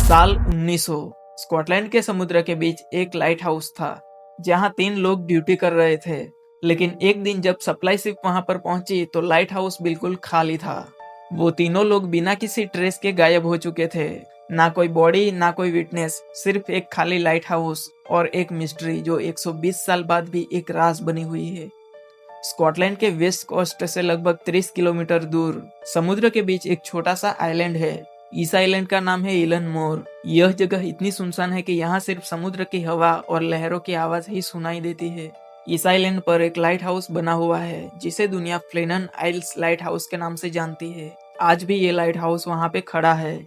साल 1900 स्कॉटलैंड के समुद्र के बीच एक लाइट हाउस था जहां 3 लोग ड्यूटी कर रहे थे। लेकिन एक दिन जब सप्लाई शिप वहां पर पहुंची तो लाइट हाउस बिल्कुल खाली था। वो तीनों लोग बिना किसी ट्रेस के गायब हो चुके थे। ना कोई बॉडी ना कोई विटनेस, सिर्फ एक खाली लाइट हाउस और एक मिस्ट्री जो 120 साल बाद भी एक राज बनी हुई है। स्कॉटलैंड के वेस्ट कोस्ट से लगभग 30 किलोमीटर दूर समुद्र के बीच एक छोटा सा आइलैंड है। इस आइलैंड का नाम है इलन मोर। यह जगह इतनी सुनसान है कि यहाँ सिर्फ समुद्र की हवा और लहरों की आवाज ही सुनाई देती है। इस आइलैंड पर एक लाइट हाउस बना हुआ है जिसे दुनिया फ्लेनन आइल्स लाइट हाउस के नाम से जानती है। आज भी ये लाइट हाउस वहाँ पे खड़ा है।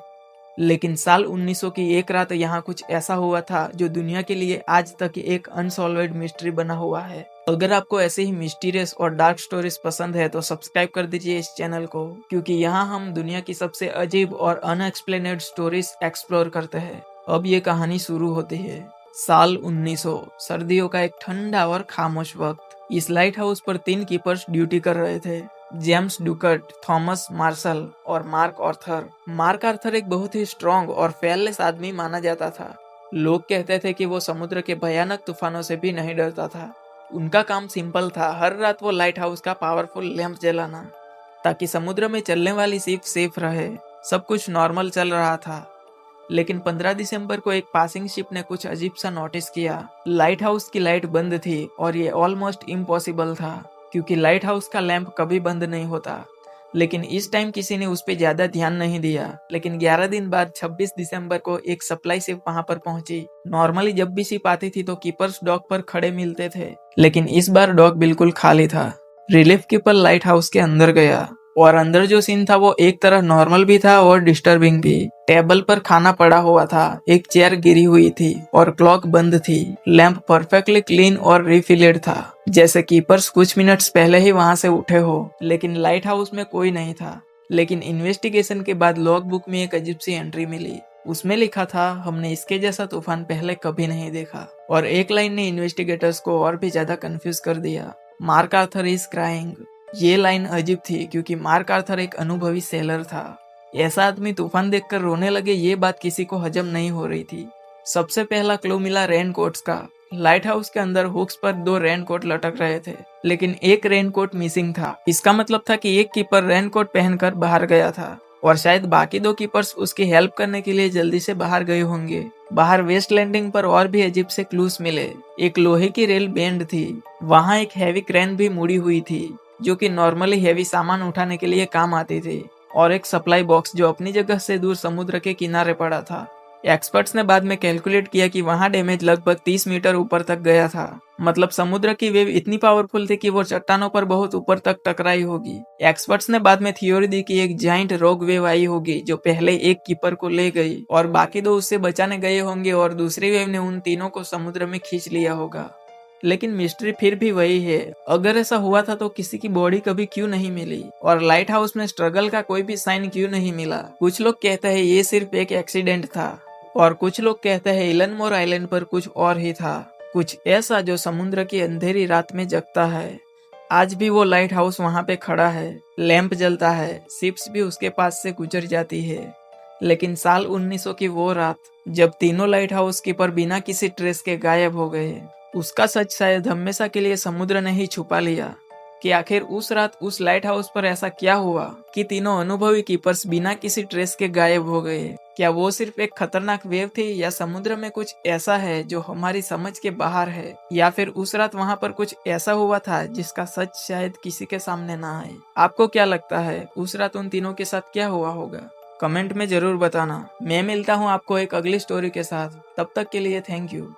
लेकिन साल 1900 की एक रात यहाँ कुछ ऐसा हुआ था जो दुनिया के लिए आज तक एक अनसॉल्व्ड मिस्ट्री बना हुआ है। अगर आपको ऐसे ही मिस्टीरियस और डार्क स्टोरीज पसंद है तो सब्सक्राइब कर दीजिए इस चैनल को, क्योंकि यहाँ हम दुनिया की सबसे अजीब और अनएक्सप्लेनेड स्टोरीज एक्सप्लोर करते हैं। अब ये कहानी शुरू होती है। साल 1900, सर्दियों का एक ठंडा और खामोश वक्त। इस लाइट हाउस पर 3 कीपर्स ड्यूटी कर रहे थे, जेम्स डुकट, थॉमस मार्शल और मार्क आर्थर। मार्क आर्थर एक बहुत ही स्ट्रॉन्ग और फेयरलेस आदमी माना जाता था। लोग कहते थे कि वो समुद्र के भयानक तूफानों से भी नहीं डरता था। उनका काम सिंपल था, हर रात वो लाइट हाउस का पावरफुल लैंप जलाना ताकि समुद्र में चलने वाली शिप सेफ रहे। सब कुछ नॉर्मल चल रहा था, लेकिन 15 दिसंबर को एक पासिंग शिप ने कुछ अजीब सा नोटिस किया। लाइट हाउस की लाइट बंद थी और ये ऑलमोस्ट इम्पॉसिबल था क्योंकि लाइट हाउस का लैंप कभी बंद नहीं होता। लेकिन इस टाइम किसी ने उस पर ज्यादा ध्यान नहीं दिया। लेकिन 11 दिन बाद 26 दिसंबर को एक सप्लाई शिप वहां पर पहुंची। नॉर्मली जब भी शिप आती थी तो कीपर्स डॉक पर खड़े मिलते थे, लेकिन इस बार डॉक बिल्कुल खाली था। रिलीफ कीपर लाइट हाउस के अंदर गया और अंदर जो सीन था वो एक तरह नॉर्मल भी था और डिस्टर्बिंग भी। टेबल पर खाना पड़ा हुआ था, एक चेयर गिरी हुई थी और क्लॉक बंद थी। लैंप परफेक्टली क्लीन और रिफिलेड था, जैसे कीपर्स कुछ मिनट्स पहले ही वहां से उठे हो। लेकिन लाइट हाउस में कोई नहीं था। लेकिन इन्वेस्टिगेशन के बाद लॉग बुक में एक अजीब सी एंट्री मिली। उसमें लिखा था, हमने इसके जैसा तूफान पहले कभी नहीं देखा। और एक लाइन ने इन्वेस्टिगेटर्स को और भी ज्यादा कंफ्यूज कर दिया, मार्क आर्थर इज क्राइंग। ये लाइन अजीब थी क्योंकि मार्क आर्थर एक अनुभवी सेलर था। ऐसा आदमी तूफान देखकर रोने लगे, ये बात किसी को हजम नहीं हो रही थी। सबसे पहला क्लू मिला रेनकोट्स का। लाइट हाउस के अंदर हुक्स पर 2 रेनकोट लटक रहे थे, लेकिन एक रेनकोट मिसिंग था। इसका मतलब था कि एक कीपर रेनकोट पहनकर बाहर गया था और शायद बाकी 2 कीपर्स उसकी हेल्प करने के लिए जल्दी से बाहर गए होंगे। बाहर वेस्ट लैंडिंग पर और भी अजीब से क्लूज मिले। एक लोहे की रेल बेंड थी, वहां एक हैवी क्रेन भी मुड़ी हुई थी जो कि नॉर्मली हैवी सामान उठाने के लिए काम आती थी, और एक सप्लाई बॉक्स जो अपनी जगह से दूर समुद्र के किनारे पड़ा था। एक्सपर्ट्स ने बाद में कैलकुलेट किया कि वहां डैमेज लगभग 30 मीटर ऊपर तक गया था। मतलब समुद्र की वेव इतनी पावरफुल थी कि वो चट्टानों पर बहुत ऊपर तक टकराई होगी। एक्सपर्ट्स ने बाद में थ्योरी दी कि एक जाइंट रॉक वेव आई होगी जो पहले एक कीपर को ले गई और बाकी 2 उससे बचाने गए होंगे, और दूसरी वेव ने उन तीनों को समुद्र में खींच लिया होगा। लेकिन मिस्ट्री फिर भी वही है, अगर ऐसा हुआ था तो किसी की बॉडी कभी क्यों नहीं मिली, और लाइट हाउस में स्ट्रगल का कोई भी साइन क्यों नहीं मिला। कुछ लोग कहते हैं ये सिर्फ एक एक्सीडेंट था, और कुछ लोग कहते हैं इलन मोर आइलैंड पर कुछ और ही था, कुछ ऐसा जो समुद्र की अंधेरी रात में जगता है। आज भी वो लाइट हाउस वहां पे खड़ा है, लैंप जलता है, शिप्स भी उसके पास से गुजर जाती है। लेकिन साल 1900 की वो रात जब तीनों लाइट हाउस कीपर बिना किसी ट्रेस के गायब हो गए, उसका सच शायद हमेशा के लिए समुद्र ने ही छुपा लिया। कि आखिर उस रात उस लाइट हाउस पर ऐसा क्या हुआ कि तीनों अनुभवी कीपर्स बिना किसी ट्रेस के गायब हो गए। क्या वो सिर्फ एक खतरनाक वेव थी, या समुद्र में कुछ ऐसा है जो हमारी समझ के बाहर है, या फिर उस रात वहां पर कुछ ऐसा हुआ था जिसका सच शायद किसी के सामने ना आए। आपको क्या लगता है उस रात उन तीनों के साथ क्या हुआ होगा? कमेंट में जरूर बताना। मैं मिलता हूँ आपको एक अगली स्टोरी के साथ, तब तक के लिए थैंक यू।